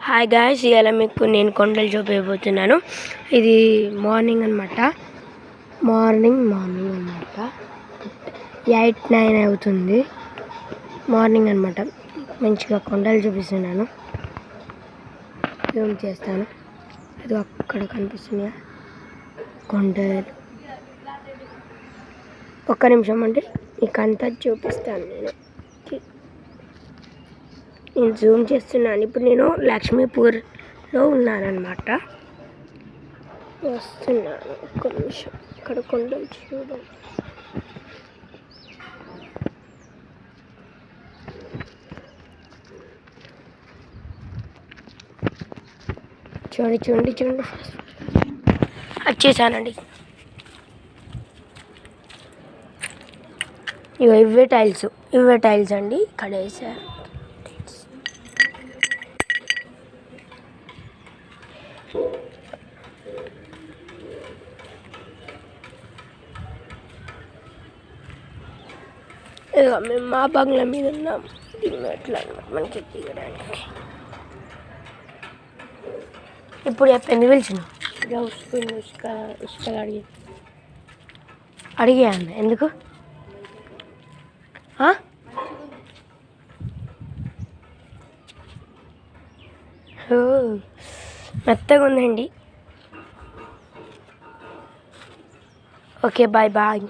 Hi guys, ఇవాళ మీకు నేను కొండలు చూపించబోతున్నాను. ఇది మార్నింగ్ అనమాట. మార్నింగ్ అనమాట 8-9 అవుతుంది. మార్నింగ్ అనమాట. మంచిగా కొండలు చూపిస్తున్నాను. జూమ్ చేస్తాను. అది అక్కడ కనిపిస్తున్నాయా కొండలు. ఒక్క నిమిషం అండి, మీకు అంతా చూపిస్తాను. నేను జూమ్ చేస్తున్నాను. ఇప్పుడు నేను లక్ష్మీపూర్లో ఉన్నానన్నమాట. వస్తున్నాను, ఒక్క నిమిషం. ఇక్కడ కొండలు చూడండి. చూడండి వచ్చేసానండి. ఇవే టైల్స్ అండి. ఇక్కడ వేసారు. మేము మా బంగ్లా మీద ఉన్నాం. ఎట్లా మనకి దిగడానికి. ఇప్పుడు ఎప్పుడు పిలిచిన ఉసుక అడిగాను. ఎందుకు మెత్తగా ఉందండి. Okay, bye.